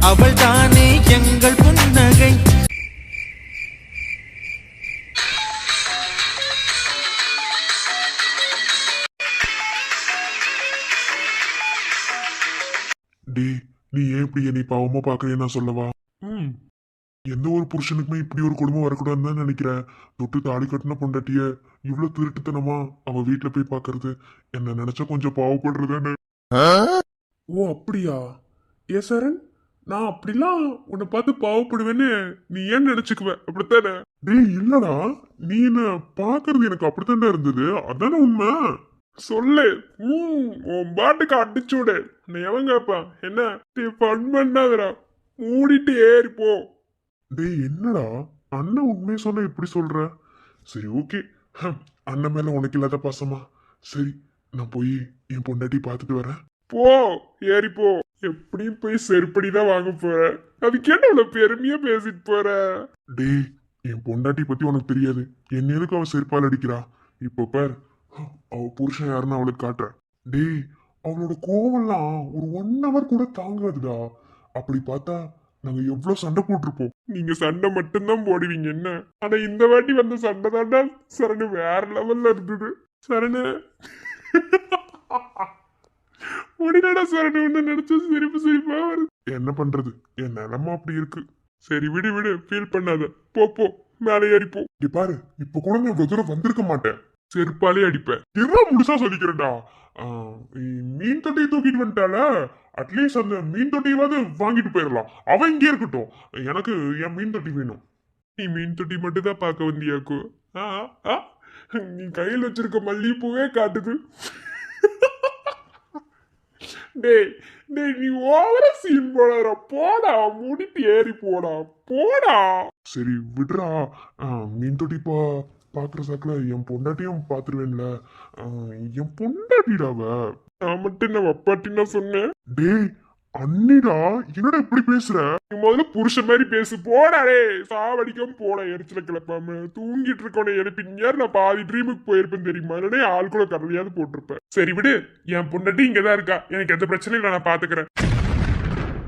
அவள் தானே எங்கள் புன்னகை. டே, நீ ஏன் இப்படி என்னை பாவமா பாக்குறேன்னு நான் சொல்லவா? எந்த ஒரு புருஷனுக்குமே இப்படி ஒரு குடும்பம் வரக்கூடாதுன்னு தான் நினைக்கிறேன். தொட்டு தாலி கட்டின பொண்டாட்டிய இவ்வளவு திருட்டுத்தனமா அவ வீட்டுல போய் பாக்குறது என்ன நினைச்சா கொஞ்சம் பாவப்படுறதானே. ஓ அப்படியா? ஏ சரண், நான் அப்படிலாம் உன்னை பார்த்து பாவப்படுவேன்னு நீ ஏன் நினைச்சுக்குவ? அப்படித்தானே? டேய் இல்லடா, நீ என்ன பாக்குறது எனக்கு அப்படித்தானே இருந்தது. அதானே உண்மை. சொல்லு. உன் பாட்டுக்கு அடிச்சு விடு. எவன் கேப்பா? என்ன ஃபன் பண்ணாதடா, மூடிட்டு ஏறிப்போ. டேய் என்னடா, அண்ணன் உண்மையை சொன்ன இப்படி சொல்ற? சரி ஓகே, அண்ணன் மேல உனக்கு இல்லாத பாசமா? சரி, நான் போய் என் பொண்டாட்டி பார்த்துட்டு வரேன். போ, ஏறிப்போ. எப்படியும் போய் செருப்படிதான் வாங்க போற. அதுக்கு என்ன அவ்வளவு பெருமையா பேசிட்டு போற? டேய், என் பொண்டாட்டி பத்தி உனக்கு தெரியாது. என்ன எதுக்கு அவ செருப்பால் அடிக்கிறா? இப்போ பார், அவ புருஷன் யாருன்னு அவளுக்கு காட்டுறேன். டேய், அவளோட கோவம்லாம் ஒரு 1 hour கூட தாங்காதுடா. அப்படி பார்த்தா நாங்க எவ்வளவு சண்டை போட்டிருப்போம். நீங்க சண்டை மட்டும்தான் போடுவீங்க என்ன? ஆனா இந்த வாட்டி வந்த சண்டை தாண்டா சரணு வேற லெவல்ல இருந்தது. சரணு முடியலடா சரணு, நினைச்சு சிரிப்பு சிரிப்பா வருது. என்ன பண்றது, என் நிலமா அப்படி இருக்கு. சரி விடு விடு, ஃபீல் பண்ணாத. போ போ, மேலே ஏறிப்போ. இங்க பாரு, இப்ப கூட நான் இவ்வளவு தூரம் வந்திருக்க மாட்டேன். செருப்பாலே அடிப்பேன். என்ன முழுசா சொல்லிக்கிறேன்டா. மீன் தொட்டியை தூக்கிட்டு வந்துட்டால, அட்லீஸ்ட் அந்த மீன் தொட்டியாவது வாங்கிட்டு போயிடலாம். அவன் இங்கே இருக்கட்டும், எனக்கு என் மீன் தொட்டி வேணும். நீ மீன் தொட்டி மட்டும் தான் பார்க்க வந்தியாக்கு? நீ கையில் வச்சிருக்க மல்லிகைப்பூவே காட்டுது. டேய் டேய், நீ ஓவரா சீன் போடாதடா. போடா, மூடிட்டு ஏறி போடா, போடா. சரி விடுறா. மீன் தொட்டி பாக்குற சாக்குல என் பொண்டாட்டியும் பாத்துருவேன்ல. என் பொண்டாட்டிடாவ. நான் மட்டும் என்ன வப்பாட்டின்னா சொன்னேன்? டேய் அண்ணிடா, என்னடா இப்படி பேசுற? நீ முதல்ல புருஷ மாதிரி பேசு. போடாடே, சாவடிக்காம போட. எரிச்சல கிளப்பாம தூங்கிட்டு இருக்கோட எழுப்பிங்க. நான் பாதி ட்ரீமுக்கு போயிருப்பேன் தெரியுமா? இல்லைன்னா ஆள் கூட கரலையாவது போட்டிருப்பேன். சரி விடு, என் பொண்டாட்டி இங்கதான் இருக்கா. எனக்கு எந்த பிரச்சனையும் இல்லை, நான் பாத்துக்கிறேன்.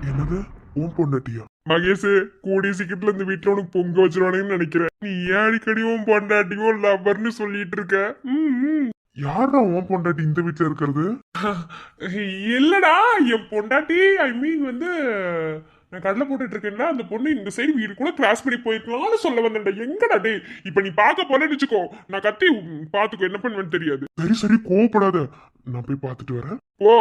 என்னது, உன் பொண்டாட்டியா? மகேஷ், கூடிய சீக்கிரத்துல இந்த வீட்டுல உனக்கு பொங்க வச்சிருவானுன்னு நினைக்கிறேன். நீ ஏன் அடிக்கடி உன் பொண்டாட்டியும் லவ்வர்னு சொல்லிட்டு இருக்க? யாரா உன் பொண்டாட்டி இந்த வீட்டுல இருக்கிறது? இல்லடா, என் பொண்டாட்டி ஐ மீன் வந்து நான் கடலை போட்டுட்டு இருக்கேன்னா, அந்த பொண்ணு இந்த சைடு வீடு கூட கிராஸ் பண்ணி போயிருக்கலாம்னு சொல்ல வந்தேன்டா. எங்கடா டே, இப்ப நீ பாக்க போலன்னு வச்சுக்கோ, நான் கத்தி பாத்துக்கோ, என்ன பண்ணுவேன்னு தெரியாது. சரி சரி, கோவப்படாத, நான் போய் பாத்துட்டு வரேன். போ.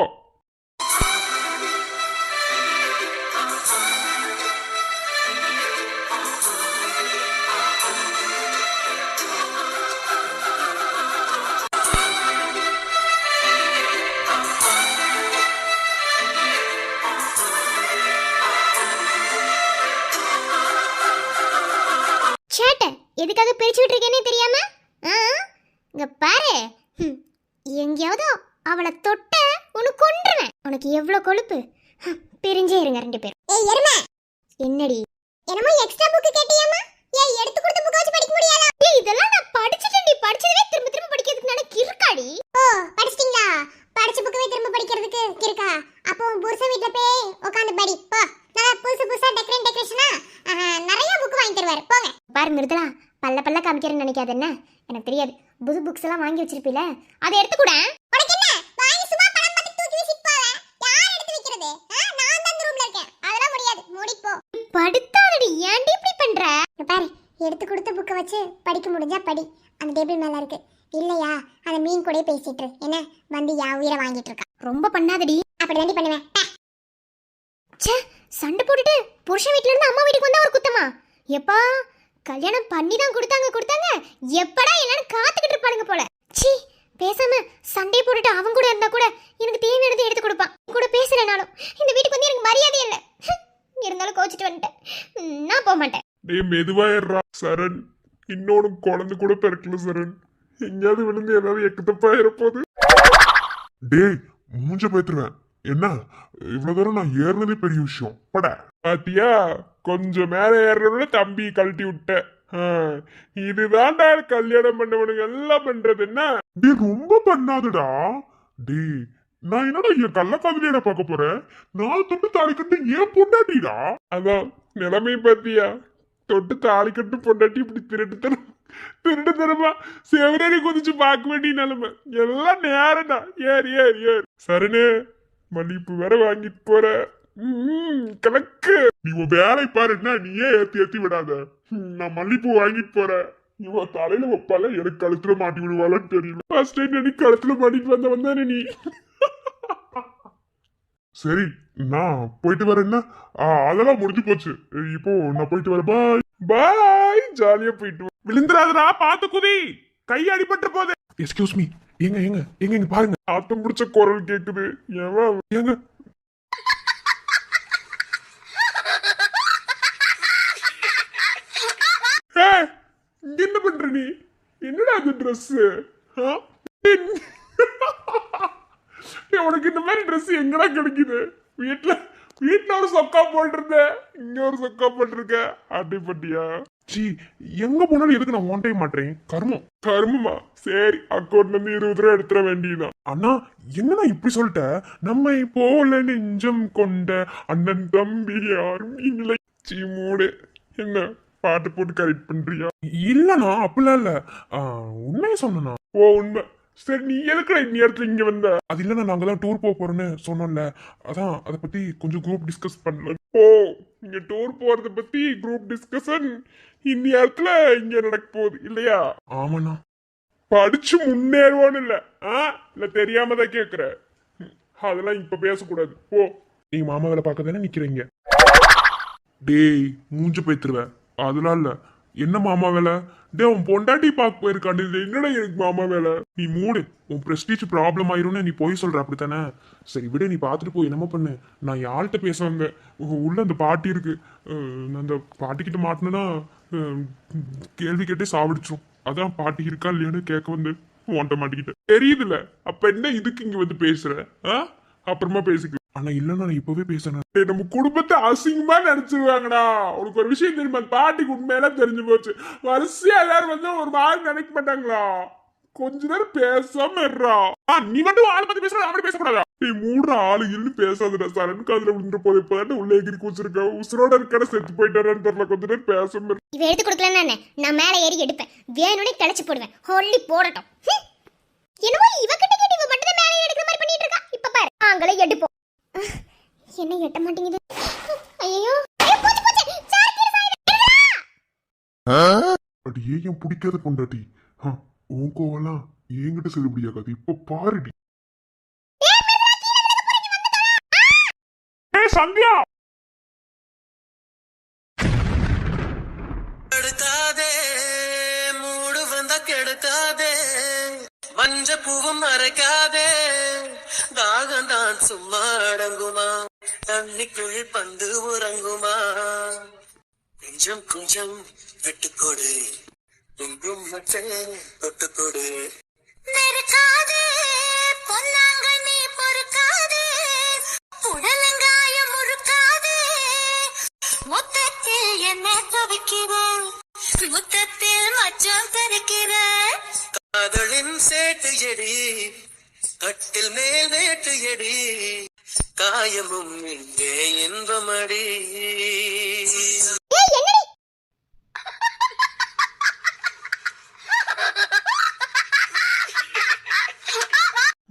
எதுக்காக பிரிச்சு விட்டுருக்கேனே தெரியாம? இங்க பாரு, எங்கேயாவது அவளை தொட்ட உனக்கு கொன்றுவேன். உனக்கு எவ்வளவு கொழுப்பு. பிரிஞ்சே இருங்க 2 பேரும். ஏய் எருமை, என்னடி என்னமோ எக்ஸ்ட்ரா புக் கேட்டியாமா? ஏய் எடுத்து கொடுத்த புக் வச்சு படிக்க முடியாதா? ஏய் இதெல்லாம் நான் படிச்சிட்டேன்டி. படிச்சதவே திரும்ப திரும்ப படிக்கிறதுக்கு நான் கிறுக்காடி. ஓ படிச்சிட்டீங்களா? படிச்ச புக்கவே திரும்ப படிக்கிறதுக்கு கிறுக்கா? அப்போ புருஷ வீட்ல போய் உட்கார்ந்து படி போ. நான் புதுசு புதுசா டெக்கரேஷனா நிறைய புக் வாங்கி தருவாரு. போங்க. பாரு மிருதுலா, பல்ல பல்ல காமிக்கிறேன்னு நினைக்காத. என்ன எனக்கு தெரியாது. புது புக்ஸ் எல்லாம் வாங்கி வச்சிருப்பீல, அதை எடுத்து கூட. உனக்கு என்ன, வாங்கி சும்மா படம் பார்த்து தூக்கி வீசிட்டு போவே. யார் எடுத்து வைக்கிறது? நான் தான் ரூம்ல இருக்கேன். அதெல்லாம் முடியாது, மூடி போ. படுத்தாதடி, ஏன்டி இப்படி பண்ற? பாரு, எடுத்து கொடுத்த புக்கை வச்சு படிக்க முடிஞ்சா படி. அந்த டேபிள் மேல இருக்கு. இல்லையா அந்த மீன் கூட பேசிட்டு என்ன வந்து யா உயிரை வாங்கிட்டு இருக்கா. ரொம்ப பண்ணாதடி. அப்படிதாண்டி பண்ணுவேன். ச்சே, சண்டை போட்டுட்டு புருஷன் வீட்ல இருந்து அம்மா வீட்டுக்கு வந்தா ஒரு குத்தமா? எப்பா, கல்யாணம் பண்ணி தான் கொடுத்தாங்க. எப்படா என்னன்னு காத்துக்கிட்டு இருப்பானுங்க போல. சீ, பேசாம சண்டையை போட்டுட்டு அவன் கூட இருந்தா கூட எனக்கு தேவையானதை எடுத்து கொடுப்பான். கூட பேசலனாலும் இந்த வீட்டுக்கு வந்து எனக்கு மரியாதை இல்லை. இருந்தாலும் கோச்சிட்டு வந்துட்டேன். நான் போக மாட்டேன். டேய் மெதுவா ஏறா சரண். இன்னொன்னு குழந்தை கூட பிறக்கல சரண். எங்கேயாவது விழுந்து ஏதாவது எக்கத்தப்பா இருப்போது. டேய் மூஞ்ச பேத்துருவேன். என்ன இவ்வளவு தூரம் நான் ஏறினதே பெரிய விஷயம். பட பாத்தியா, கொஞ்சம் மேல ஏறணும்னு தம்பி கழட்டி விட்ட. இதுதான்டா கல்யாணம் பண்ணவனுங்க எல்லாம் பண்றது. என்ன டே ரொம்ப பண்ணாதுடா. டே நான் என்னடா என் கள்ளக்காதலியோட பார்க்க போறேன்? நான் தொட்டு தாலி கட்டு ஏன் பொண்டாட்டிடா? அதான் நிலைமை பாத்தியா? தொட்டு தாலி கட்டு பொண்டாட்டி இப்படி திருட்டுத்தனமா செவரேறி குதிச்சு பார்க்க வேண்டிய நிலைமை. எல்லாம் நேரம்டா. ஏறு சரணு, மல்லிப்பூ வேற வாங்கிட்டு போற. கணக்கு. நீ உன் வேலை பாருன்னா நீயே ஏத்தி விடாத. நான் மல்லிப்பூ வாங்கிட்டு போறேன். இவ தலையில வைப்பால எனக்கு கழுத்துல மாட்டி விடுவாளான்னு தெரியல. ஃபர்ஸ்ட் டைம் நீ கழுத்துல மாட்டிட்டு வந்தானே நீ. சரி நான் போயிட்டு வரேன்னா அதெல்லாம் முடிஞ்சு போச்சு. இப்போ நான் போயிட்டு வரேன். பாய். பாய். ஜாலியா போயிட்டு விழுந்துராதடா, பாத்து குதி, கை அடிபட்டு போதே. Excuse me. எங்க பாருங்க. ஆட்டம் பிடிச்ச குரல் கேக்குது. ஏங்க என்ன பண்ற நீ? என்னடா அது ட்ரெஸ்? உனக்கு இந்த மாதிரி ட்ரெஸ் எங்கடா கிடைக்குது? வீட்டுல ஒரு சொக்கா போட்டிருந்த, இங்க ஒரு சொக்கா போட்டிருக்க. அடிப்பட்டியா? ஜி எங்க போனாலும் எதுக்கு நான் ஓண்டே மாட்டேன்? கருமமா? சரி, அக்கௌண்ட்ல இருந்து 20 ரூபா எடுத்துட வேண்டியதான். அண்ணா என்னன்னா இப்படி சொல்லிட்ட? நம்மை போல நெஞ்சம் கொண்ட அண்ணன் தம்பி யாரும் இல்லை. சீ மூடு. என்ன பாட்டு போட்டு கரெக்ட் பண்றியா? இல்லண்ணா அப்படிலாம் இல்ல. உண்மையை சொன்னா. ஓ உண்மை. சரி, நீ எதுக்குடா இந்த இடத்துல இங்க வந்த? அது இல்லைன்னா நாங்கெல்லாம் டூர் போக போறோம்னு சொன்னோம்ல, அதான் அதை பத்தி கொஞ்சம் குரூப் டிஸ்கஸ் பண்ணல. ஓ, இங்க டூர் போறத பத்தி குரூப் டிஸ்கஷன் இந்த இடத்துல இங்க நடக்க போகுது இல்லையா? ஆமாண்ணா. படிச்சு முன்னேறுவான்னு இல்ல தெரியாம தான் கேக்குற. அதெல்லாம் இப்ப பேசக்கூடாது. ஓ, நீங்க மாமா வேலை பார்க்க தானே நிக்கிறீங்க. டேய் மூஞ்சு போய்த்துருவேன். அதெல்லாம் இல்ல. என்ன மாமா வேலை? டே உன் பொண்டாட்டி பார்க்க போயிருக்காண்டு, என்னடா எனக்கு மாமா வேலை? நீ மூடு. உன் பிரஸ்டீஜ் ப்ராப்ளம் ஆயிரும்னு நீ போய் சொல்ற அப்படித்தானே? சரி விட, நீ பார்த்துட்டு போய் என்னமா பண்ணு. நான் யார்கிட்ட பேச வந்தேன்? உள்ள அந்த பாட்டி இருக்கு. நான் அந்த பாட்டிக்கிட்ட மாட்டினா கேள்வி கேட்டே சாவிடிச்சோம். அதான் பாட்டி இருக்கா இல்லையான்னு கேட்க வந்து உன்ட்ட மாட்டிக்கிட்டேன். தெரியுதுல, அப்ப என்ன இதுக்கு இங்க வந்து பேசுற? அப்புறமா பேசிக்கலாம். ஆனா இல்ல, நான் இப்பவே பேசுறேன். நம்ம குடும்பத்தை அசிங்கமா நினைச்சிருவாங்கடா. உனக்கு ஒரு விஷயம் தெரியுமா? பாட்டிக்கு உண்மையெல்லாம் தெரிஞ்சு போச்சு. வரிசையா எல்லாரும் வந்து ஒரு மாதிரி நினைக்க மாட்டாங்களா? கொஞ்ச நேரம் பேசாம இருறா. நீ மட்டும் ஆளை பத்தி பேசுற, அப்படி பேசக்கூடாதா? நீ மூடுற ஆளு இல்லு பேசாதுடா. சரண் காதுல விழுந்துற போது இப்பதான் உள்ள எகிரி குச்சிருக்க. உசுரோட இருக்கான செத்து போயிட்டாரான்னு தெரியல. கொஞ்ச நேரம் பேசாம இவ எடுத்து கொடுக்கலன்னு நான் மேல ஏறி எடுப்பேன். வேணும்னே கிளச்சு போடுவேன். ஹொல்லி போடட்டும். என்னவோ இவகிட்ட கேட்டு இவ மட்டும் மேல எடுக்கிற மாதிரி பண்ணிட்டு இருக்கா. இப்ப பாரு, ஆங்களே எடுப்போம். என்ன எட்ட மாட்டேங்குது? ஐயோ, அடியே என் பிடிக்காத பொண்டாட்டி. உன் கோவெல்லாம் என்கிட்ட செல்லுபடியாகாது. இப்ப பாருடி. சந்தியா, கெடுக்காதே மூடு வந்த கெடுக்காதே, மஞ்ச பூவும் மறைக்காதே, தாகம் தான் சும்மா அடங்குமா, தண்ணிக்குள் பந்து உறங்குமா, கொஞ்சம் கொஞ்சம் விட்டுக்கொடு, எங்கும் மற்றே தொட்டுக்கொடு. நெருக்காதே பொன்னாங்கண்ணி பொறுக்காதே, உடலங்காயம் முறுக்காதே, மொத்தத்தில் என்ன தவிக்கிறேன், முத்தத்தில் மச்சம் தருக்கிறேன். காதலின் சேட்டு எடி, கட்டில் மேல் வேட்டு எடி, காயமும் இங்கே இன்பமடி.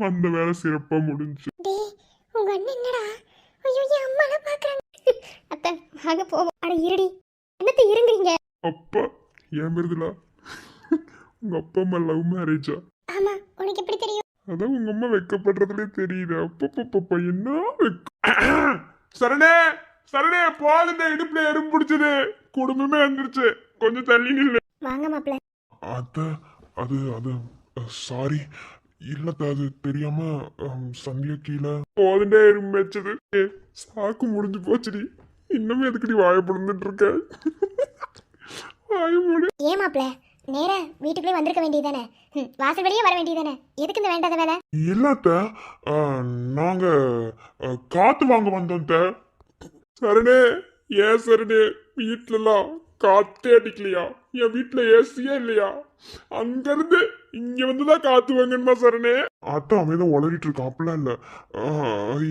அந்த வேலை சிறப்பா முடிஞ்சு. உங்க அண்ணன் என்னடா? ஐயோ, என் அம்மால பாக்குறாங்க. அத்தை வாங்க போவோம். அட இருடி, என்னத்த இருங்கறீங்க? அப்பா ஏன் வருதுல? உங்க அப்பா அம்மா லவ் மேரேஜா? ஆமா, உனக்கு எப்படி தெரியும்? அதான் உங்க அம்மா வெக்கப்படுறதுலே தெரியுது. அப்பப்பப்பா என்ன சரணே சரணே, போதுண்ட இடுப்புல எறும்பு பிடிச்சது. குடும்பமே வந்துருச்சு. கொஞ்சம் தள்ளி நில்லு. வாங்க மாப்பிள்ள. அது அது சாரி. இல்லத்த, அது தெரியாம சந்தியா கீழே. போதுண்டே எறும்பு வச்சது. சாக்கு முடிஞ்சு போச்சுடி. இன்னும் எதுக்குடி வாயப்படுந்துட்டு இருக்க? வாய மூடு. ஏன் மாப்பிள்ள, நேரா வீட்டுக்குள்ளே வந்திருக்க வேண்டியதானே? வாசல் வழியே வர வேண்டியதானே? எதுக்கு இந்த வேண்டாத வேலை? இல்லத்த, நாங்க காத்து வாங்க வந்தோம். சரணே, ஏன் சரணே, வீட்டுல எல்லாம் காத்தே அடிக்கலையா? என் வீட்டுல ஏசியே இல்லையா? அங்கிருந்து இங்க வந்துதான் காத்து வாங்கணுமா சரணே? அத்தை அவன் தான் உளறிட்டு இருக்கான். அப்படிலாம் இல்ல.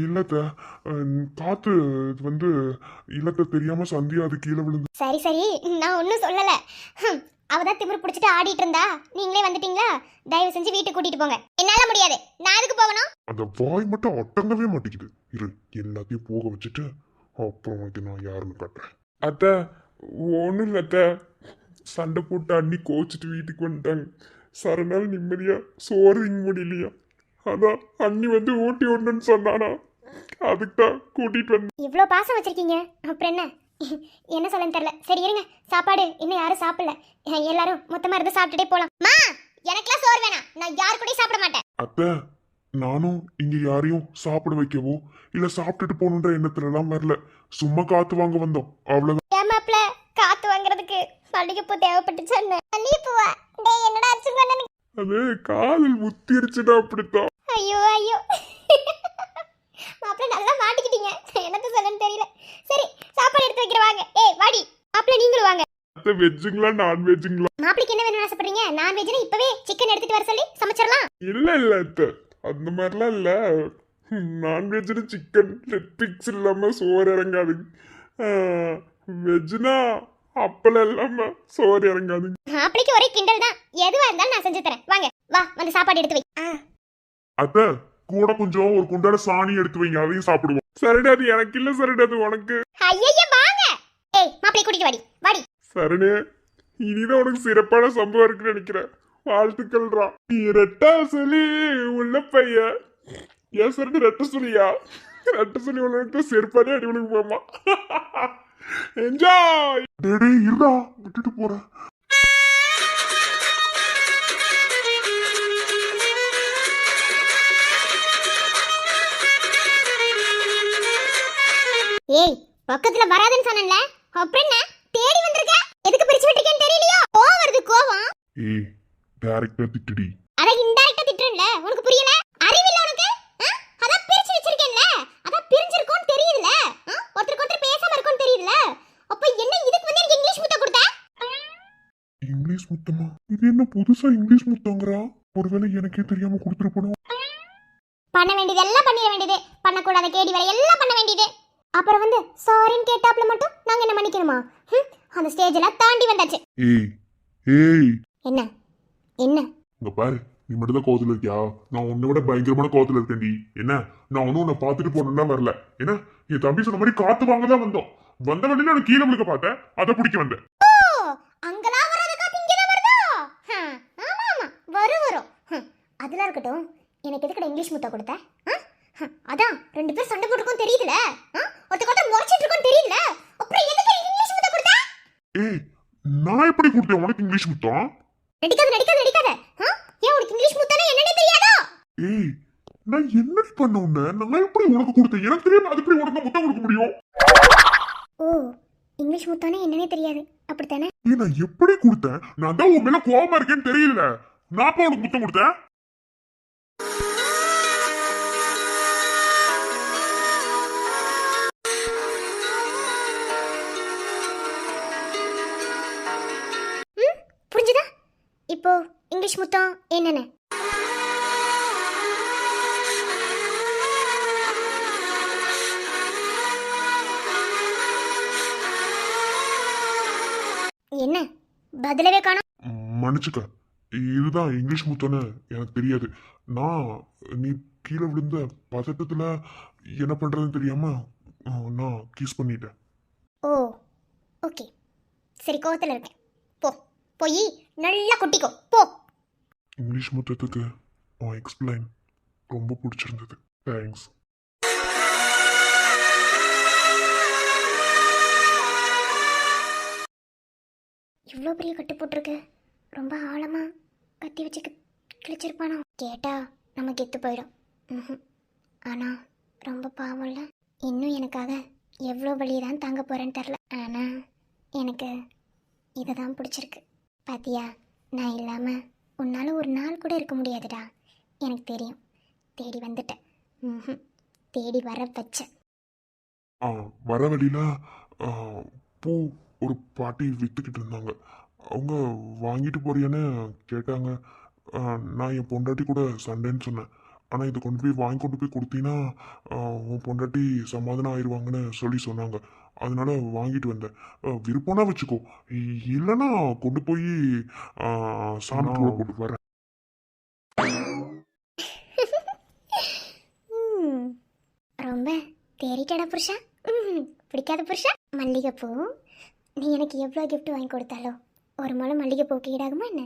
இல்லத்த, காத்து வந்து இல்லத்த தெரியாம சந்தியா அது கீழே விழுந்து. சரி சரி, நான் ஒன்றும் சொல்லலை. அவ தான் திமிரு பிடிச்சிட்டு ஆடிட்டு இருந்தா, நீங்களே வந்துட்டீங்களா? தயவு செஞ்சு வீட்டுக்கு கூட்டிட்டு போங்க. என்னால முடியாது, நான் எதுக்கு போகணும்? அந்த வாய் மட்டும் அடங்கவே மாட்டேங்குது. இரு, எல்லாத்தையும் போக வச்சுட்டு அப்புறம் உனக்கு நான் யாருன்னு காட்டுறேன். அத்த ஒண்ணும் இல்ல அத்த, சண்டை போட்டு அண்ணி கோச்சிட்டு வீட்டுக்கு வந்துட்டாங்க. சரணால் நிம்மதியா சோறு திங்க முடியலையா, அதான் அண்ணி வந்து ஊட்டி ஒண்ணுன்னு சொன்னானா, அதுக்கு தான் கூட்டிட்டு வந்தேன். இவ்வளோ பாசம் வச்சிருக்கீங்க, அப்புறம் என்ன? என்ன சொல்லன்னு தெரியல. சரி இருங்க, சாப்பாடு இன்னும் யாரும் சாப்பிடல. எல்லாரும் மொத்தமா இருந்து சாப்பிட்டுட்டே போலாம். மா, எனக்குலாம் சோறு வேணாம், நான் யாரு கூடயும் சாப்பிட மாட்டேன். அத்தை, நானும் இங்க யாரையும் சாப்பிட வைக்கவோ இல்ல சாப்பிட்டுட்டு போகணுன்ற எண்ணத்துல எல்லாம் வரல. சும்மா காத்து வாங்க வந்தோம், அவ்வளவுதான். ஏமாப்ல, காத்து வாங்குறதுக்கு மல்லிகைப்பூ தேவைப்பட்டுச்சு. மல்லிகைப்பூவா? டேய், என்னடா அடிச்சுங்க? அது காதல் முத்திருச்சுடா, அப்படித்தான். ஐயோ ஐயோ, மாப்பிள்ள நல்லா மாட்டிக்கிட்டீங்க. என்னத்த சொல்லன்னு தெரியல. சரி, சாப்பாடு எடுத்து வைக்கிற வாங்க. ஏய் வாடி மாப்பிள்ள, நீங்களும் வாங்க. அத்த வெஜ்ஜுங்களா நான்வெஜ்ஜுங்களா? மாப்பிளைக்கு என்ன வேணும்னு ஆசைப்படுறீங்க? நான்வெஜ்னா இப்பவே சிக்கன் எடுத்துட்டு வர சொல்லி சமைச்சிடலாம். இல்ல அத்த, அந்த மாதிரிலாம் இல்ல. நான்வெஜ்னு சிக்கன் லெக் பீஸ் இல்லாம சோறு இறங்காது. வெஜ்னா அப்பளம் இல்லாம சோறு இறங்காது. மாப்பிளைக்கு ஒரே கிண்டல் தான். எதுவா இருந்தாலும் நான் செஞ்சு தரேன். வாங்க வா, வந்து சாப்பாடு எடுத்து வை. அத்தை, கூட கொஞ்சம் ஒரு குண்டான சாணி எடுத்து வைங்க, அதையும் சாப்பிடுவோம். சரிடா, அது எனக்கு இல்ல சரிடா, அது உனக்கு. ஐயய்ய வாங்க. ஏய் மாப்பிளை கூட்டிட்டு வாடி வாடி. சரணே, இனிதான் உனக்கு சிறப்பான சம்பவம் இருக்குன்னு நினைக்கிறேன். வாழ்த்துக்கள்ரா. நீ ரெட்டா சொல்லி உள்ள பைய. ஏன் சரணு ரெட்ட சொல்லியா? ரெட்ட சொல்லி உள்ள செருப்பானே அடி உனக்கு போமா. என்ஜாய். டேடே இருடா, விட்டுட்டு போறேன். ஏய், பக்கத்துல வராதுன்னு சொன்னேன்ல, அப்புறம் என்ன தேடி வந்திருக்க? எதுக்கு பிரிச்சு விட்டுருக்கேன்னு தெரியலையோ? கோவம் வருது கோவம். ஏய், டைரக்டா திட்டுடி. அட இன்டைரக்டா திட்டுறேன்ல, உனக்கு புரியல? அறிவில்ல உனக்கு? அதான் பிரிச்சு வச்சிருக்கேன்ல, அதான் பிரிஞ்சிருக்கோன்னு தெரியுதுல. ஒருத்தருக்கு ஒருத்தர் பேசாம இருக்கோன்னு தெரியுதுல. அப்ப என்ன இதுக்கு வந்து எனக்கு இங்கிலீஷ் முத்த கொடுத்த? இங்கிலீஷ் முத்தமா? இது என்ன புதுசா இங்கிலீஷ் முத்தங்கிறா? ஒருவேளை எனக்கே தெரியாம கொடுத்துருப்பணும். பண்ண வேண்டியது எல்லாம் பண்ணிட வேண்டியது, பண்ணக்கூடாத கேடி வேலை எல்லாம் பண்ண வேண்டியது. அப்புறம் வந்து சாரின்னு கேட்டாப்ல மட்டும் நாங்க என்ன மன்னிக்கணுமா? அந்த ஸ்டேஜ் எல்லாம் தாண்டி வந்தாச்சு. ஏய் ஏய், என்ன என்ன? இங்க பாரு, நீ மட்டும் தான் கோவத்துல இருக்கியா? நான் உன்னை விட பயங்கரமான கோவத்துல இருக்கேன்டி. என்ன, நான் ஒன்னும் உன்னை பாத்துட்டு போனா வரல. என்ன, என் தம்பி சொன்ன மாதிரி காத்து வாங்க தான் வந்தோம். வந்த வழியில நான் கீழே விழுக்க பார்த்தேன், அதை பிடிக்க வந்தேன். ஓ, அங்கலாம் வராத காத்து இங்க தான் வருதோ? ஆமா ஆமா, வரும். அதெல்லாம் இருக்கட்டும், எனக்கு எதுக்குடா இங்கிலீஷ் முத்தா கொடுத்த? அதான் ரெண்டு பேர் சண்டை போட்டுருக்கோம் தெரியுதுல, ஒருத்தர் முறைச்சிட்டு இருக்கோம் தெரியுதுல, அப்புறம் எதுக்கு இங்கிலீஷ் முத்தா கொடுத்த? ஏய், நான் எப்படி கொடுத்தேன் உனக்கு இங்கிலீஷ் முத்தம்? நடிக்காத. ஏன் உனக்கு இங்கிலீஷ் முத்தானே என்னன்னே தெரியாதோ? ஏய், நான் என்ன பண்ண உன்ன? நான் எப்படி உனக்கு கொடுத்தேன்? எனக்கு தெரியாம அது எப்படி உனக்கு முத்தம் கொடுக்க முடியும்? ஓ, இங்கிலீஷ் முத்தானே என்னன்னே தெரியாது, அப்படித்தானே? ஏய், நான் எப்படி கொடுத்தேன்? நான் தான் உன் மேல கோவமா இருக்கேன்னு தெரியல. நான் அப்ப உனக்கு முத்தம் கொடுத்தேன். புரிஞ்சுதா இப்போ இங்கிலீஷ் முத்தம் என்னன்னு? என்ன பதிலவே காணோம்? மன்னிச்சுக்க, இதுதான் இங்கிலீஷ் முத்தம்னு எனக்கு தெரியாது. நான் நீ கீழே விழுந்த பதட்டத்துல என்ன பண்றதுன்னு தெரியாம நான் கிஸ் பண்ணிட்டேன். ஓ ஓகே, சரி கோவத்தில் இருக்கேன். போய் நல்லா கொட்டிக்கோ போ. இங்கிலீஷ் முத்தத்துக்கு எக்ஸ்பிளைன் ரொம்ப பிடிச்சிருந்தது. தேங்க்ஸ். இவ்வளோ பெரிய கட்டு போட்டிருக்கு, ரொம்ப ஆழமா கத்தி வச்சு கிழிச்சிருப்பானோ? கேட்டா நம்ம கெத்து போயிடும். ஆனால் ரொம்ப பாவம்ல. இன்னும் எனக்காக எவ்வளோ வழியதான் தாங்க போகிறேன்னு தெரில. ஆனால் எனக்கு இதை தான் பிடிச்சிருக்கு. பாத்தியா, நான் இல்லாமல் உன்னால் ஒரு நாள் கூட இருக்க முடியாதுடா. எனக்கு தெரியும். தேடி வந்துட்டேன். தேடி வர வச்சேன். வர வழியில பூ ஒரு பாட்டி வித்துக்கிட்டு இருந்தாங்க. அவங்க வாங்கிட்டு போறியான்னு கேட்டாங்க. நான் என் பொண்டாட்டி கூட சண்டைன்னு சொன்னேன். ஆனால் இதை கொண்டு போய் வாங்கி கொண்டு போய் கொடுத்தீங்கன்னா உன் பொண்டாட்டி சமாதானம் ஆயிடுவாங்கன்னு சொல்லி சொன்னாங்க. அதனால வாங்கிட்டு வந்தேன். விருப்பம்னா வச்சுக்கோ, இல்லைன்னா கொண்டு போய் சாமி கூட போட்டு வரேன். ம், ரொம்ப தேறிட்டடா புருஷா. பிடிக்காத புருஷா. மல்லிகைப்பூ, நீ எனக்கு எவ்வளோ கிஃப்ட் வாங்கி கொடுத்தாலோ ஒரு முளை மல்லிகைப்பூக்கு ஈடாகுமா என்ன?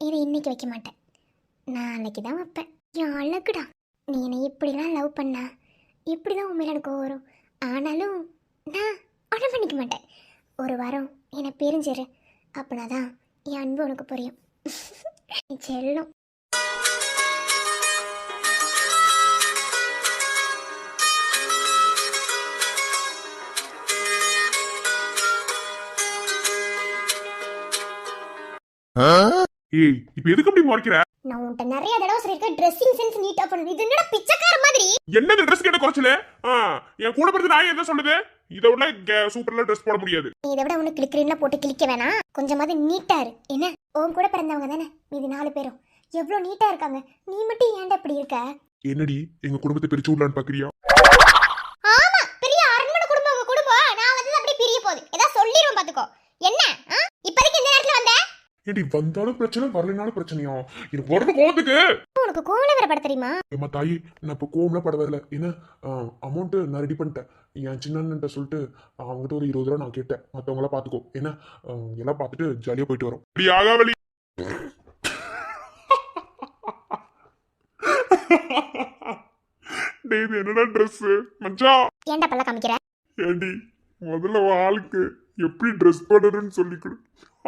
இதை இன்னைக்கு வைக்க மாட்டேன், நாளைக்கு தான் வைப்பேன். என் அழகுடா, நீ என்னை இப்படிலாம் லவ் பண்ணா இப்படிதான் உண்மையில எனக்கு வரும். ஆனாலும் நான் ஒன்றும் பண்ணிக்க மாட்டேன். ஒரு வாரம் என்னை பிரிஞ்சிரு, அப்படின்னாதான் என் அன்பு உனக்கு புரியும். நீ செல்லும். ஏய் இப்ப எதுக்கு அப்படி முறைக்கிற? நான் உன்கிட்ட நிறைய தடவை சொல்லியிருக்கேன், ட்ரெஸ்ஸிங் சென்ஸ் நீட்டா பண்ணணும். இது என்னடா பிச்சைக்கார மாதிரி? என்ன ட்ரெஸ் கேட்ட குறைச்சல? என் கூட பிறகு நான் என்ன சொல்லுது? இதை விட சூப்பர்ல ட்ரெஸ் போட முடியாது. நீ இதை விட உனக்கு கிளிக்கிறீங்களா போட்டு கிளிக்க வேணாம், கொஞ்சமாவது நீட்டா இரு. என்ன, உன் கூட பிறந்தவங்க தானே மீதி 4 பேரும் எவ்வளோ நீட்டா இருக்காங்க, நீ மட்டும் ஏன்டா இப்படி இருக்க? என்னடி எங்க குடும்பத்தை பிரிச்சு விடலான்னு பாக்குறியா? ஆமா, பெரிய அரண்மனை குடும்பம் உங்க குடும்பம். நான் வந்து அப்படியே பிரிய போகுது, ஏதாவது சொல்லிடுவோம் பாத்துக்கோ. என்ன இப்போதைக்கு இந்த நேரத்துல வந்த? ஏடி வந்தாலும் பிரச்சனை, வரலைனாலும் பிரச்சனையா? எனக்கு உடனே கோவத்துக்கு உனக்கு கோவல வர பட தெரியுமா? ஏமா தாயி, நான் இப்போ கோவம்லாம் பட வரல. என்ன அமௌண்ட் நான் ரெடி பண்ணிட்டேன். என் சின்னன்ட்ட சொல்லிட்டு அவங்ககிட்ட ஒரு 20 ரூபா நான் கேட்டேன். மற்றவங்களாம் பார்த்துக்கோ. என்ன எல்லாம் பார்த்துட்டு ஜாலியாக போயிட்டு வரோம். இப்படி ஆகாவலி. டேய் இது என்னடா ட்ரெஸ் மச்சான்? ஏன்டா பல்ல காமிக்கிற? ஏண்டி முதல்ல ஆளுக்கு எப்படி ட்ரெஸ் பண்ணணும்னு சொல்லி கொடு,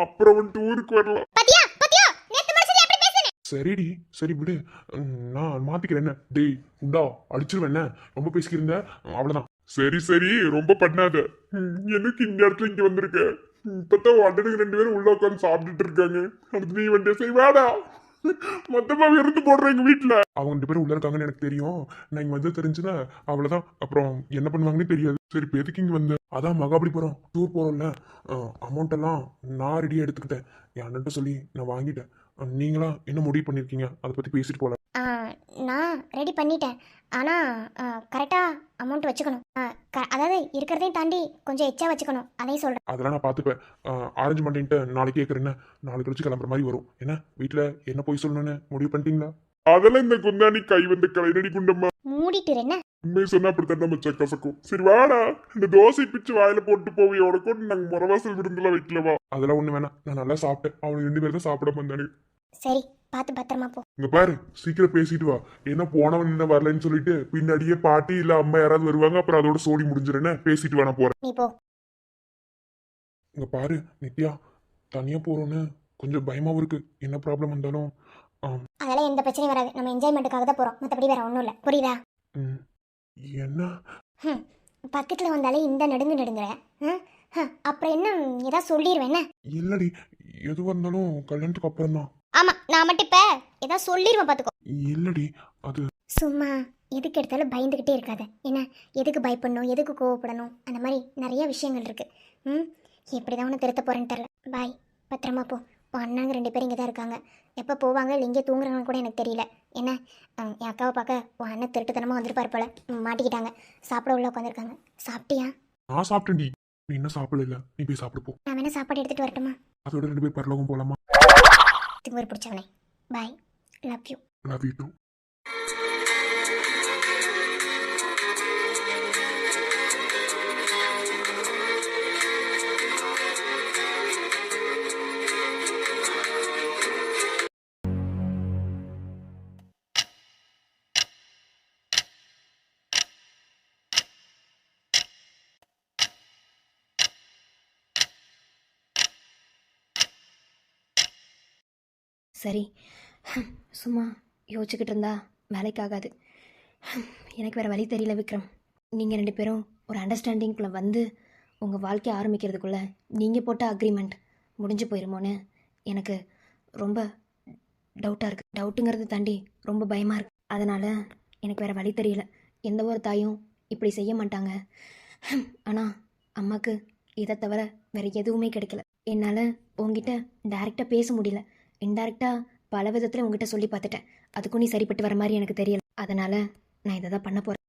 அப்புறம் வந்துட்டு ஊருக்கு வரலாம். பாத்தியா பாத்தியா, நேத்து மனுஷன் எப்படி பேசுனே? சரிடி சரி விடு, நான் மாத்திக்கிறேன். என்ன டேய் உண்டா அடிச்சிருவேன், என்ன ரொம்ப பேசிக்கிருந்த அவ்வளவுதான். சரி சரி ரொம்ப பண்ணாத. எனக்கு இந்த இடத்துல இங்க வந்திருக்க, இப்பதான் அண்ணனுக்கு 2 பேரும் உள்ள உட்காந்து சாப்பிட்டுட்டு இருக்காங்க. அடுத்து நீ வண்டிய செய்வாடா, மொத்தமா இருந்து போடுறேன் எங்க வீட்டுல. அவங்க 2 பேரும் உள்ள இருக்காங்கன்னு எனக்கு தெரியும். நான் இங்க வந்து தெரிஞ்சுன்னா அவ்வளவுதான், அப்புறம் என்ன பண்ணுவாங்கன்னு தெரியாது. சரி இப்போ எதுக்கு இங்க வந்த? அதான் மகாபலிபுரம் டூர் போறோம்ல, அமௌண்ட் எல்லாம் நான் ரெடியா எடுத்துக்கிட்டேன். என் அண்ணன்ட்ட சொல்லி நான் வாங்கிட்டேன். நீங்களா என்ன முடிவு பண்ணிருக்கீங்க, அதை பத்தி பேசிட்டு போல. நான் ரெடி பண்ணிட்டேன், ஆனா கரெக்டா அமௌண்ட் வச்சுக்கணும். அதாவது இருக்கிறதையும் தாண்டி கொஞ்சம் எச்சா வச்சுக்கணும், அதையும் சொல்றேன். அதெல்லாம் நான் பார்த்துப்பேன். ஆரஞ்சு மண்டின்ட்டு நாளைக்கு கேட்குறேன். நாளைக்கு கழிச்சு கிளம்புற மாதிரி வரும். என்ன வீட்டில் என்ன போய் சொல்லணும்னு முடிவு பண்ணிட்டீங்களா? அதெல்லாம் இந்த குந்தாணி கை வந்து கலைநடி குண்டம்மா மூடிட்டு என்ன உண்மை சொன்னா அப்படித்தான் நம்ம கசக்கும். சரி வாடா, இந்த தோசை பிச்சு வாயில போட்டு போய் உனக்கும் நாங்க முறவாசல் விருந்துலாம் வைக்கலவா? அதெல்லாம் ஒண்ணு வேணாம், நான் நல்லா சாப்பிட்டேன். அவனுக்கு 2 பேரும் தான் சாப்பிட வந்தானு. சரி பார்த்து பத்திரமா போ. இங்க பாரு, சீக்கிரம் பேசிட்டு வா. என்ன போனவன் என்ன வரலன்னு சொல்லிட்டு பின்னாடியே பாட்டி இல்ல அம்மா யாராவது வருவாங்க, அப்புறம் அதோட சோடி முடிஞ்சிருன்னு பேசிட்டு வேணா போறேன். நீ போ. இங்க பாரு நித்யா, தனியா போறோன்னு கொஞ்சம் பயமாவும் இருக்கு. என்ன ப்ராப்ளம் வந்தாலும் அதெல்லாம் எந்த பிரச்சனையும் வராது, நம்ம என்ஜாய்மெண்ட்டுக்காக தான் போறோம், மற்றபடி வேற ஒன்றும் இல்லை, புரியுதா? என்ன பக்கத்துல வந்தாலே இந்த நடுங்குற. அப்புறம் என்ன, ஏதாவது சொல்லிடுவேன் என்ன? இல்லடி, எதுவா இருந்தாலும் கல்யாணத்துக்கு அப்புறம் தான். ஆமா, நான் மட்டும் இப்ப ஏதாவது சொல்லிடுவேன் பாத்துக்கோ. இல்லடி அது சும்மா எதுக்கு எடுத்தாலும் பயந்துக்கிட்டே இருக்காத. என்ன, எதுக்கு பயப்படணும், எதுக்கு கோவப்படணும், அந்த மாதிரி நிறைய விஷயங்கள் இருக்கு. எப்படிதான் உன்னை திருத்த போறேன்னு தெரியல. பாய், பத்திரமா போ. உன் அண்ணாங்க 2 பேரும் இங்கே தான் இருக்காங்க. எப்போ போவாங்க இல்லை இங்கே தூங்குறாங்கன்னு கூட எனக்கு தெரியல. என்ன, என் அக்காவை பார்க்க உன் அண்ணன் திருட்டுத்தனமாக வந்திருப்பார் போல, மாட்டிக்கிட்டாங்க. சாப்பிட உள்ள உட்காந்துருக்காங்க. சாப்பிட்டியா? நான் சாப்பிட்டேன்டி. நீ என்ன சாப்பிடல, நீ போய் சாப்பிடு போ. நான் வேணா சாப்பாடு எடுத்துட்டு வரட்டுமா? அதோட 2 பேர் பரலோகம் போலாமா? திமிரு பிடிச்சவனே. Bye, love you. Love you too. சரி, சும்மா யோசிச்சுக்கிட்டு இருந்தா வேலைக்கு ஆகாது. எனக்கு வேறு வழி தெரியல விக்ரம். நீங்கள் 2 பேரும் ஒரு அண்டர்ஸ்டாண்டிங்குள்ளே வந்து உங்கள் வாழ்க்கையை ஆரம்பிக்கிறதுக்குள்ளே நீங்கள் போட்ட அக்ரிமெண்ட் முடிஞ்சு போயிருமோன்னு எனக்கு ரொம்ப டவுட்டாக இருக்குது. டவுட்டுங்கிறத தாண்டி ரொம்ப பயமாக இருக்குது. அதனால் எனக்கு வேறு வழி தெரியல. எந்த ஒரு தாயும் இப்படி செய்ய மாட்டாங்க. ஆனால் அம்மாவுக்கு இதை தவிர வேறு எதுவுமே கிடைக்கல. என்னால் உங்ககிட்ட டைரெக்டாக பேச முடியல. இன்டைரக்டாக பல விதத்தில் உங்ககிட்ட சொல்லி பார்த்துட்டேன். அதுக்கும் நீ சரிப்பட்டு வர மாதிரி எனக்கு தெரியல. அதனால் நான் இதை தான் பண்ண போகிறேன்.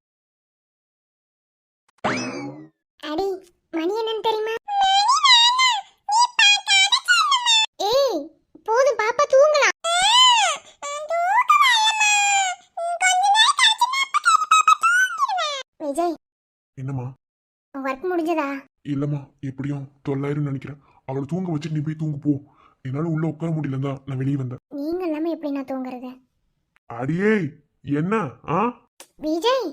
அடி மணி என்னன்னு தெரியுமா? ஏய் போதும் பாப்பா தூங்கலாம். விஜய் என்னம்மா? ஒர்க் முடிஞ்சதா? இல்லம்மா, எப்படியும் 9,000 நினைக்கிறேன். அவளை தூங்க வச்சுட்டு நீ போய் தூங்க போ. என்னால உள்ள உட்கார முடியலந்தா நான் வெளியே வந்தேன். நீங்க இல்லாம எப்படி நான் தூங்குறது? அடியே என்ன? ஆ விஜய்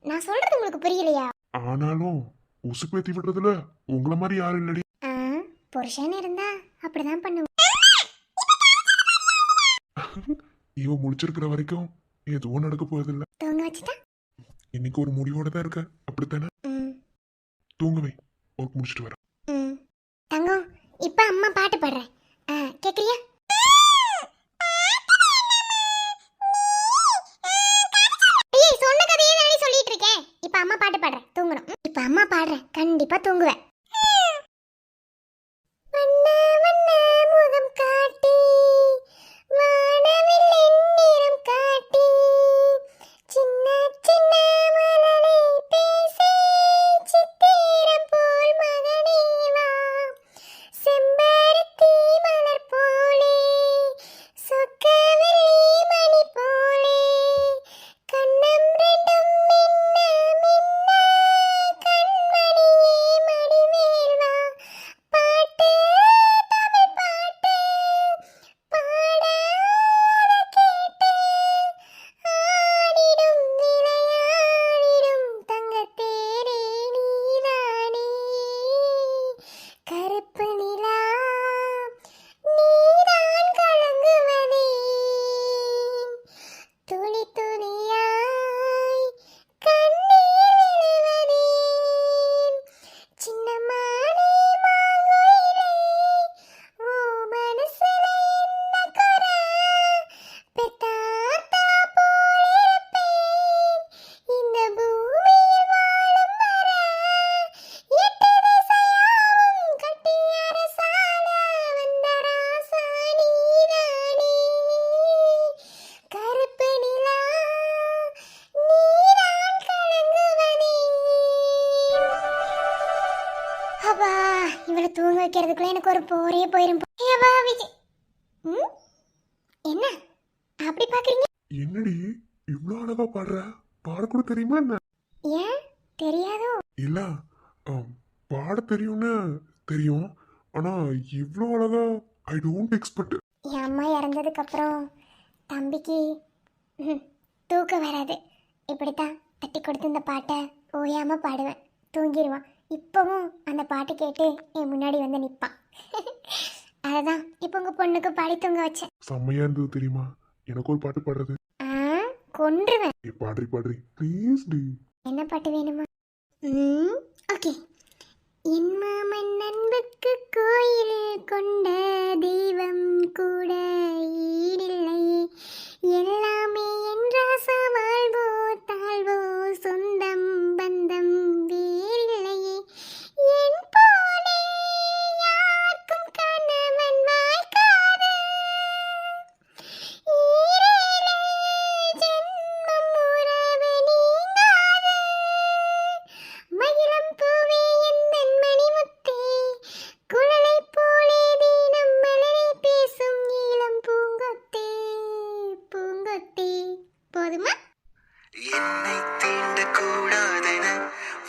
நான் சொல்றது உங்களுக்கு புரியலையா? ஆனாலும் உசுப்பேத்தி விடுறதுல உங்களை மாதிரி யாரும் இல்லடி. ஆ புருஷன் இருந்தா அப்படிதான் பண்ணுவேன். இவன் முடிச்சிருக்கிற வரைக்கும் எதுவும் நடக்க போறதில்ல. தூங்க வச்சுட்டா? இன்னைக்கு ஒரு முடிவோட தான் இருக்க, அப்படித்தானே? ம் தூங்குவை, ஒர்க் முடிச்சிட்டு வரேன். ம் தங்கம் இப்ப அம்மா பாட்டு பாடுறேன். கேக்குறியா? ஏய் சொன்ன கதையே தானே சொல்லிட்டு இருக்கேன். இப்ப அம்மா பாட்டு பாடுறேன், தூங்கணும். இப்ப அம்மா பாடுறேன், கண்டிப்பா தூங்குவேன். வண்ண வண்ண முகம் காட்டி வானவில் எந்நிறம் காட்டி சின்ன சின்ன மலரை பேசி சித்திரம் போல் மகனே வா செம்பருத்தி மலர் போலே சொக்கவல்லி மணி போலே கண்ணம் ரெண்டும் மின்ன மின்ன கண்மணியே மடிமேல் வா பாட்டு தமிழ் பாட்டு பாடாத கேட்டு ஆடிடும் விளையாடிடும் தங்கத்தேரே நீதானே கருப்பு நிலா நீதான் கலங்குவதே துளி துளியாய் கண்ணீர் விழுவதே சின்னமானே மாங்குயிலே ஓ மனசுல என்ன குறை பெத்தாத்தா போலிருப்பேன் இந்த பூமியில் வாழும் வரை எட்டு திசையாவும் கட்டி அரசாள வந்த ராசா நீதானே கருப்பு நிலா நீதான் கலங்குவதே. அப்பா இவளை தூங்க வைக்கிறதுக்குள்ள எனக்கு ஒரு போரே போயிரும். ஏவா விஜய் என்ன அப்படி பாக்குறீங்க? என்னடி இவ்வளோ அழகா பாடுற? பாடக்கூட தெரியுமா என்ன? ஏன் தெரியாதோ? இல்ல, பாட தெரியும்னு தெரியும். ஆனா இவ்வளோ அழகா ஐ டோன்ட் எக்ஸ்பெக்ட். என் அம்மா இறந்ததுக்கு அப்புறம் தம்பிக்கு தூக்கம் வராது. இப்படித்தான் தட்டி கொடுத்து இந்த பாட்டை ஓயாம பாடுவேன். தூங்கிடுவான். இப்பவும் அந்த பாட்டு கேட்டு என் முன்னாடி வந்து நிற்பான். அதுதான் இப்போ உங்க பொண்ணுக்கு பாடி தூங்க வச்சேன். செம்மையா இருந்தது தெரியுமா? எனக்கு ஒரு பாட்டு பாடுறது. கொன்றுவேன். பாடுறி பாடுறி ப்ளீஸ் டி. என்ன பாட்டு வேணுமா? ஓகே. என் மாமன் அன்புக்கு கோயில் கொண்ட தெய்வம் கூட ஈடில்லையே எல்லாமே என்றாசா வாழ்வோ தாழ்வோ சொந்தம் பந்தம் வேறில்லையே என் போலே யாருக்கும் கணவன் வாய்க்காது ஈரேழு ஜென்மம் உறவு நீங்காது மகிழம் பூவே எந்தன் மணிமுத்தே குழலை போலே தீனம் மலரை பேசும் நீளம் பூங்கொத்தே பூங்கொத்தே. போதுமா? என்னை தீண்ட கூடாதென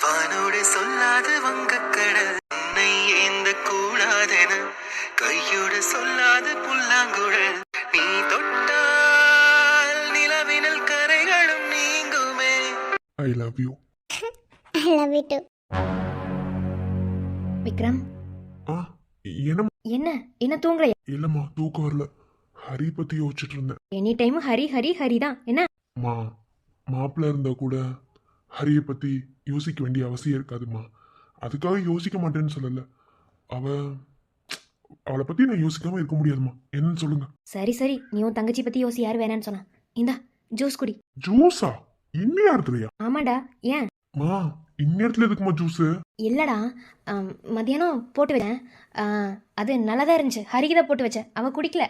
வானோடு சொல்லாது வங்கக்கடல் என்னை ஏந்த கூடாதென கையோடு சொல்லாது புல்லாங்குழல் நீ தொட்டால் நிலவினல் கரைகளும் நீங்குமே. I love you. I love you too. Vikram, ஆ என்ன? என்ன என்ன தூங்கலையா? இல்லம்மா, தூக்கம் வரல. ஹரி பத்தி யோசிச்சுட்டு இருந்தேன். எனி டைம் ஹரி ஹரி ஹரி தான். என்ன மாப்பிள்ள இருந்தா கூட ஹரியை பத்தி யோசிக்க வேண்டிய அவசியம் இருக்காதுமா. அதுக்காக யோசிக்க மாட்டேன்னு சொல்லல. அவளை பத்தி நான் யோசிக்காம இருக்க முடியாதுமா. என்னன்னு சொல்லுங்க. சரி சரி, நீ உன் தங்கச்சி பத்தி யோசி. யார் வேணான்னு சொன்னா? இந்தா ஜூஸ் குடி. ஜூஸா? இன்னியா இருக்குதுயா? ஆமாடா. ஏன்? மா இந்நேரத்துல எதுக்குமா ஜூஸ்? இல்லைடா, மதியானம் போட்டு வச்சேன். அது நல்லா தான் இருந்துச்சு. ஹரிக்கு தான் போட்டு வச்சேன், அவள் குடிக்கல.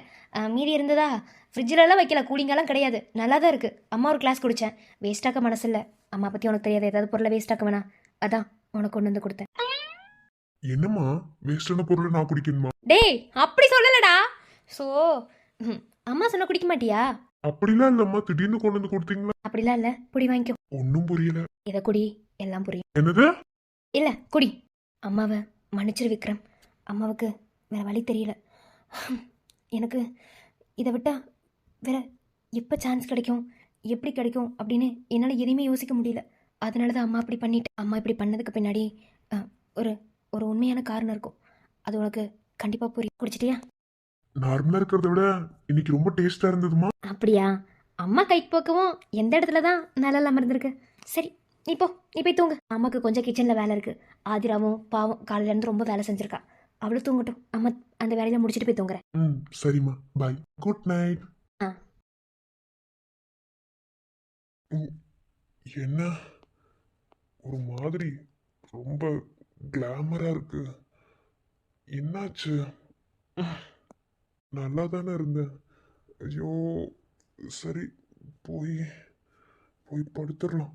மீதி இருந்ததா ஃப்ரிட்ஜிலலாம் வைக்கல, கூலிங்கெல்லாம் கிடையாது, நல்லா தான் இருக்குது. அம்மா ஒரு கிளாஸ் குடித்தேன், வேஸ்ட்டாக்க மனசு இல்லை. அம்மா பற்றி உனக்கு தெரியாது, ஏதாவது பொருளை வேஸ்ட்டாக்க வேணாம், அதான் உனக்கு கொண்டு வந்து கொடுத்தேன். என்னம்மா வேஸ்டான பொருளை நான் குடிக்கணுமா? டேய் அப்படி சொல்லலடா. ஸோ அம்மா சொன்ன குடிக்க மாட்டியா? அப்படிலாம் இல்லம்மா, திடீர்னு கொண்டு வந்து கொடுத்தீங்களா? அப்படிலாம் இல்லை, குடி வாங்கிக்கோ. ஒன்னும் புரியல. இதை குடி, எல்லாம் புரியும். என்னது? இல்லை குடி. அம்மாவை மன்னிச்சிரு விக்ரம், அம்மாவுக்கு வேற வழி தெரியல. எனக்கு இதை விட்டா வேற எப்போ சான்ஸ் கிடைக்கும், எப்படி கிடைக்கும் அப்படின்னு என்னால் எதையுமே யோசிக்க முடியல. அதனால தான் அம்மா அப்படி பண்ணிட்டேன். அம்மா இப்படி பண்ணதுக்கு பின்னாடி ஒரு ஒரு உண்மையான காரணம் இருக்கும், அது உனக்கு கண்டிப்பாக புரியும். குடிச்சிட்டியா? நார்மலா இருக்கிறத விட இன்னைக்கு ரொம்ப டேஸ்டா இருந்ததுமா. அப்படியா? அம்மா கைக்கு போக்கவும் எந்த இடத்துல தான் நல்லா இல்லாமல் இருந்திருக்கு. சரி நீ போய் தூங்கு. அம்மாவுக்கு கொஞ்சம் கிச்சனில் வேலை இருக்குது. ஆதிராவும் பாவம் காலையிலேருந்து ரொம்ப வேலை செஞ்சுருக்கா, அவளும் தூங்கட்டும். அம்மா அந்த வேலையில முடிச்சுட்டு போய் தூங்குறேன். சரிம்மா, பாய், குட் நைட். ஆ. என்ன ஒரு மாதிரி ரொம்ப கிளாமரா இருக்கு, என்னாச்சு? நல்லா தானே இருந்தேன். ஐயோ, சரி, போய் போய் படுத்துடலாம்.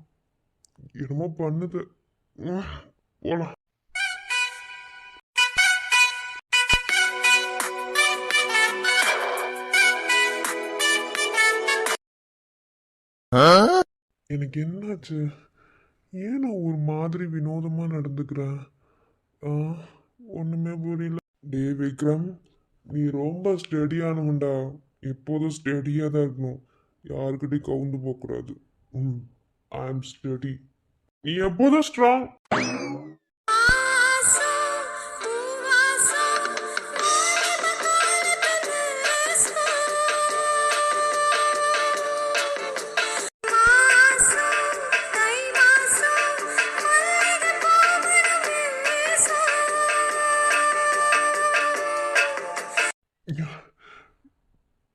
என்னமோ பண்ணுது. போலாம். எனக்கு என்னாச்சு? ஏன் நான் ஒரு மாதிரி வினோதமா நடந்துக்கிறேன்? ஒண்ணுமே புரியல. டே விக்ரம், நீ ரொம்ப ஸ்டெடியானவன்டா. எப்போதும் ஸ்டெடியா தான் இருக்கணும், யாருக்கிட்டையும் கவுந்து போகக்கூடாது. ஐ ஆம் ஸ்டெடி. நீ எப்போதும் ஸ்ட்ராங்.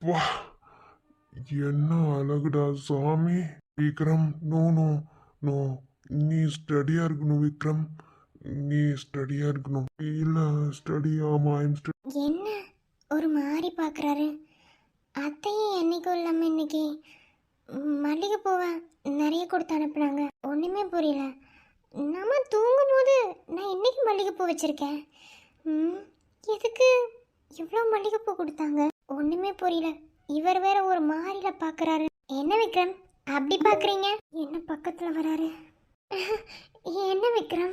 வா, என்ன அழகுடா சாமி. விக்ரம், நோ நோ நோ, நீ ஸ்டடியா இருக்கணும் விக்ரம், நீ ஸ்டடியா இருக்கணும். இல்ல ஸ்டடி, ஆமா ஐம் ஸ்டடி. என்ன ஒரு மாதிரி பார்க்குறாரு? அத்தையும் என்னைக்கும் இல்லாமல் இன்னைக்கு மல்லிகைப்பூவை நிறைய கொடுத்து அனுப்புனாங்க, ஒன்றுமே புரியல. நம்ம தூங்கும் போது நான் இன்னைக்கு மல்லிகைப்பூ வச்சுருக்கேன், எதுக்கு இவ்வளோ மல்லிகைப்பூ கொடுத்தாங்க? ஒன்றுமே புரியல. இவர் வேற ஒரு மாதிரில பார்க்குறாரு. என்ன விக்ரம் அப்படி பார்க்குறீங்க? என்ன பக்கத்தில் வராரு? என்ன விக்ரம்?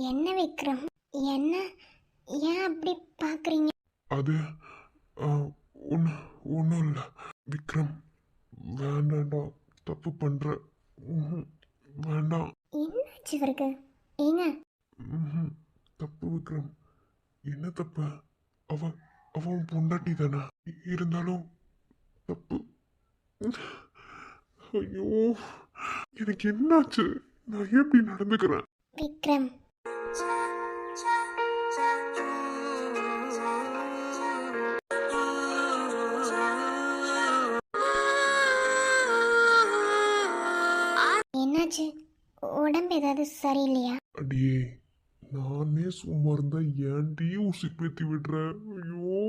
என்ன விக்ரம், என்ன ஏன் அப்படி பார்க்குறீங்க? அது ஒன்றும் இல்லை விக்ரம், வேண்டாண்டா, தப்பு பண்ற. வேண்டாம். என்னாச்சு இவருக்கு? ஏங்க தப்பு விக்ரம். என்ன தப்பு? அவன் பொண்டாட்டி தானே, இருந்தாலும் தப்பு. ஐயோ, எனக்கு என்னாச்சு? நான் எப்படி நடந்துக்கிறேன்? விக்ரம், என்னாச்சு? உடம்பு ஏதாவது சரியில்லையா? அடியே, நானே சும்மா இருந்தா ஏன்டி ஊசி பேத்தி விடுற? ஐயோ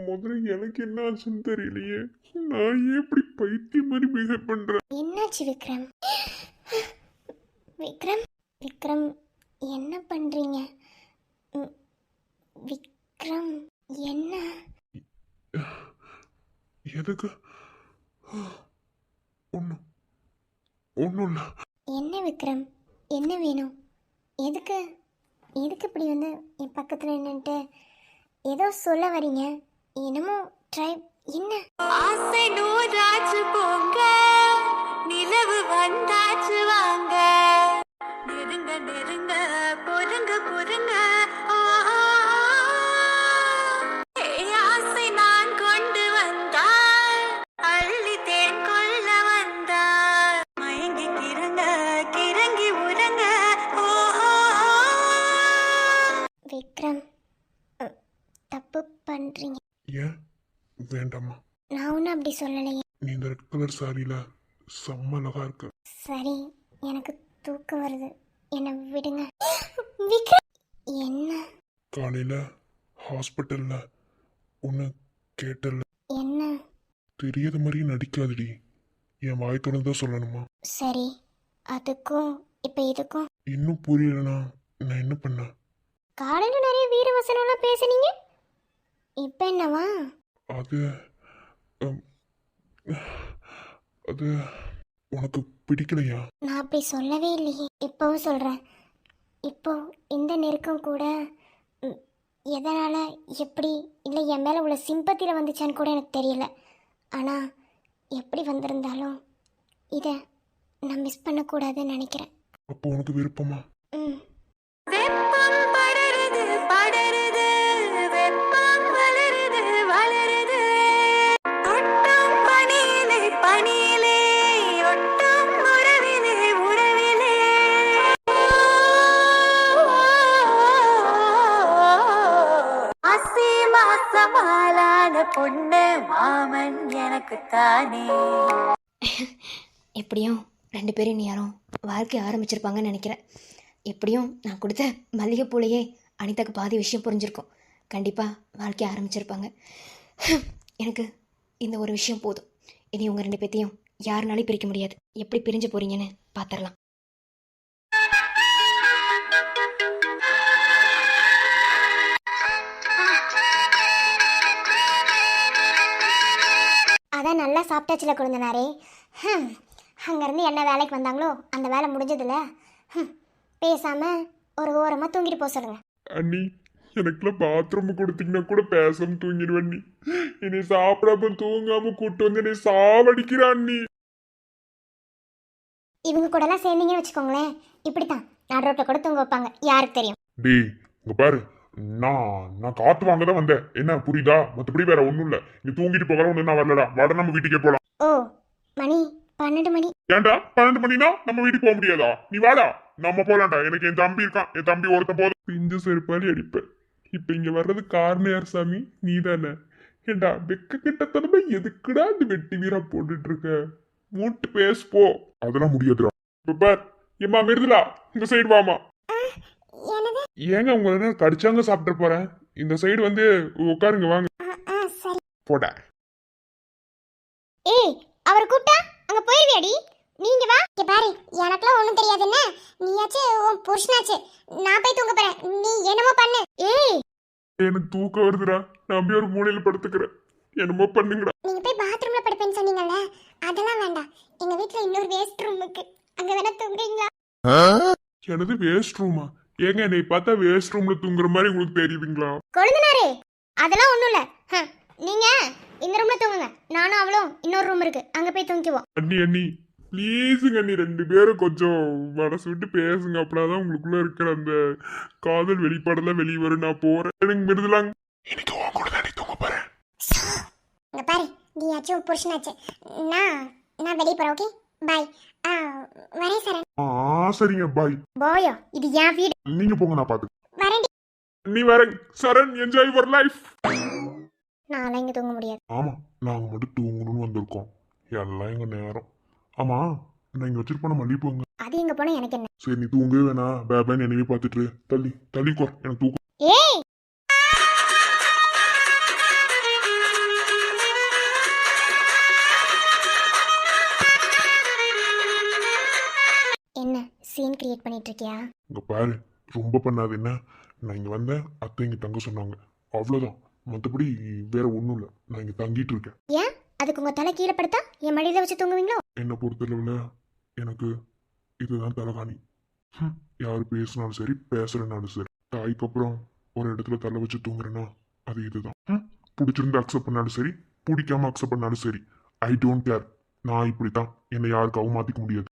முதல்ல எனக்கு என்ன ஆச்சுன்னு தெரியலையே. நான் ஏன் இப்படி பைத்தியம் மாதிரி பிஹேவ் பண்றேன்? என்னாச்சு விக்ரம்? விக்ரம், விக்ரம் என்ன பண்றீங்க? விக்ரம் என்ன? எதுக்கு? ஒன்றும் இல்லை. என்ன விக்ரம், என்ன வேணும்? எதுக்கு எதுக்கு இப்படி வந்து என் பக்கத்தில் நின்றுட்டு ஏதோ சொல்ல வரீங்க? என்னமோ ட்ரை. என்ன ஆசை நூறாச்சு போங்க, நிலவு வந்தாச்சு வாங்க, நெருங்க நெருங்க பொறுங்க பொறுங்க, ஆசை நான் கொண்டு வந்தால் அள்ளி தேன் கொள்ள வந்தால் மயங்கி கிறங்க கிறங்கி உறங்க. விக்ரம், தப்பு மாட்டீங்க. ஏன் வேண்டாமா? நான் ஒன்றும் அப்படி சொல்லலையே. நீ இந்த ரெட் கலர் சாரியில செம்ம அழகா இருக்க. சரி, எனக்கு தூக்கம் வருது, என்னை விடுங்க. விக்ரம், என்ன காலையில ஹாஸ்பிட்டல்ல ஒன்று கேட்டல, என்ன? தெரியாத மாதிரி நடிக்காதடி. என் வாய் திறந்து தான் சொல்லணுமா? சரி, அதுக்கும் இப்போ இதுக்கும் இன்னும் புரியலனா நான் என்ன பண்ணேன்? காலையில் நிறைய வீர வசனம்லாம் பேசுனீங்க, இப்போ என்னவா? அது அம், அது உனக்கு பிடிக்கலையா? நான் அப்படி சொல்லவே இல்லையே. இப்போவும் சொல்கிறேன், இப்போ இந்த நெருக்கம் கூட ம், எதனால், எப்படி, இல்லை என் மேலே உள்ள சிம்பத்தியில் வந்துச்சான்னு கூட எனக்கு தெரியல. ஆனால் எப்படி வந்திருந்தாலும் இதை நான் மிஸ் பண்ணக்கூடாதுன்னு நினைக்கிறேன். அப்போ உனக்கு விருப்பமா? ம், வெப்பம் படருது படருது வெப்பம் வளருது வளருது ஒட்டும் பனியிலே பனியிலே ஒட்டும் உறவிலே உறவிலே மாசி மாசமாலான பொண்ணு மாமன் எனக்கு தானே. எப்படியும் 2 பேரும் இனி யாரும் வாழ்க்கை ஆரம்பிச்சிருப்பாங்கன்னு நினைக்கிறேன். எப்படியும் நான் கொடுத்த மல்லிகைப்பூலையே அனிதாக்கு பாதி விஷயம் புரிஞ்சிருக்கும். கண்டிப்பாக வாழ்க்கையை ஆரம்பிச்சிருப்பாங்க. எனக்கு இந்த ஒரு விஷயம் போதும். இனி உங்கள் 2 பேத்தையும் யாருனாலையும் பிரிக்க முடியாது. எப்படி பிரிஞ்சு போகிறீங்கன்னு பார்த்துடலாம். அதான் நல்லா சாப்பிட்டாச்சுல குழந்தனாரே. அங்கேருந்து என்ன வேலைக்கு வந்தாங்களோ அந்த வேலை முடிஞ்சதில்ல. பேசாமல் ஒரு ஓரமாக தூங்கிட்டு போக சொல்லுங்கள். அண்ணி, எனக்குலாம் பாத்ரூம் கொடுத்தீங்கன்னா கூட பேசாம தூங்கிடுவேன். நீ என்னை சாப்பிடாம தூங்காம கூட்டு வந்து என்னை சாவடிக்கிற அண்ணி. இவங்க கூடலாம் சேர்ந்தீங்கன்னு வச்சுக்கோங்களேன், இப்படித்தான் நடு ரோட்டில் கூட தூங்க வைப்பாங்க, யாருக்கு தெரியும். டேய் இங்க பாரு, நான் காத்து வாங்க தான் வந்தேன். என்ன புரியுதா? மற்றபடி வேற ஒன்றும் இல்லை. நீ தூங்கிட்டு போகலாம், ஒன்று நான் வரலடா. வாட நம்ம வீட்டுக்கே போகலாம். ஓ, மணி 12 மணி. ஏன்டா 12 மணினா நம்ம வீட்டுக்கு போக முடியாதா? நீ வாடா, நம்ம போலாம்டா. எனக்கு என் தம்பி இருக்கான், என் தம்பி ஒருத்த போதும். பிஞ்சு செருப்பாளி அடிப்பேன். இப்ப இங்க வர்றது காரணம் யார் சாமி? நீ தானே? ஏண்டா வெக்க கிட்டத்தனமா எதுக்குடா இந்த வெட்டி வீரா போட்டுட்டு இருக்க? மூட்டு பேசுப்போ. அதெல்லாம் முடியாதுடா. இப்ப பார், ஏம்மா மிருதுலா, இந்த சைடு வாமா. என்னது? ஏங்க உங்க என்ன கடிச்சாங்க சாப்பிட்டு போறேன். இந்த சைடு வந்து உட்காருங்க, வாங்க. சரி. போட. ஏய், அவர் கூப்பிட்டா அங்க போயிருவியாடி? நீங்க வா. இங்க பாரு, எனக்குலாம் ஒண்ணும் தெரியாது. என்ன நீயாச்சு உன் புருஷனாச்சு. நான் போய் தூங்க போறேன், நீ என்னமோ பண்ணு. ஏய், எனக்கு தூக்கம் வருதுடா. நான் அப்படியே ஒரு மூலையில படுத்துக்கிறேன். என்னமோ பண்ணுங்கடா. நீங்க போய் பாத்ரூம்ல படுப்பேன்னு சொன்னீங்கல்ல, அதெல்லாம் வேண்டாம். எங்க வீட்ல இன்னொரு வேஸ்ட் ரூம் இருக்கு, அங்க வேணா தூங்குறீங்களா? எனது வேஸ்ட் ரூமா? ஏங்க என்னை பார்த்தா வேஸ்ட் ரூம்ல தூங்குற மாதிரி உங்களுக்கு தெரியுதுங்களா? கொழுந்தனாரே, அதெல்லாம் ஒண்ணும் இல்ல. நீங்க இந்த ரூம்ல தூங்குங்க, நானும் அவளும் இன்னொரு ரூம் இருக்கு, அங்க போய் தூங்கிக்குவோம். அண்ணி அண்ணி ப்ளீஸுங்க அண்ணி, 2 பேரும் கொஞ்சம் மனசு விட்டு பேசுங்க. அப்படிதான் உங்களுக்குள்ள இருக்கிற அந்த காதல் வெளிப்பாடெல்லாம் வெளியே வரும். நான் போறேன். எனக்கு மிருதுலாங்க. இன்னைக்கு உன் கூட தான் தூங்க போறேன். இங்க பாரு, நீயாச்சும் உன் புருஷனாச்சு. நான் வெளியே போறேன். ஓகே, பாய். வரேன் சரண். சரிங்க, பாய். போயோ, இது என் வீடு. நீங்க போங்க, நான் பாத்து. வரேன். நீ வரேன் சரண். Enjoy your life. நான்லாம் இங்க தூங்க முடியாது. ஆமா, நாங்க மட்டும் தூங்கணும்னு வந்திருக்கோம். எல்லாம் எங்க நேரம். ஆமா, நான் இங்க வச்சிருப்போம் மல்லிகைப்பூங்க. அது எங்க போனா எனக்கு என்ன? சரி, நீ தூங்கவே வேணா. பேபேன்னு என்னவே பார்த்துட்டு தள்ளி தள்ளிக்கோ. எனக்கு தூக்கம். ஏய், என்ன சீன் கிரியேட் பண்ணிட்டு இருக்கியா? இங்க பாரு, ரொம்ப பண்ணாது. என்ன, நான் இங்க வந்தேன், அத்தை இங்க தங்க சொன்னாங்க, அவ்வளவுதான். மற்றபடி வேற ஒன்றும் இல்லை. நான் இங்க தங்கிட்டு இருக்கேன். ஏன் அதுக்கு உங்க தலை கீழே படுத்தா என் மடியில வச்சு தூங்குவீங்களோ? என்னை பொறுத்தளவுல எனக்கு இதுதான் தலைகாணி. யாரு பேசினாலும் சரி, பேசுறனாலும் சரி, தாய்க்கு அப்புறம் ஒரு இடத்துல தலை வச்சு தூங்குறேன்னா அது இதுதான். பிடிச்சிருந்து அக்செப்ட் பண்ணாலும் சரி, பிடிக்காம அக்செப்ட் பண்ணாலும் சரி, ஐ டோன்ட் கேர். நான் இப்படித்தான். என்னை யாருக்காகவும் மாத்திக்க முடியாது.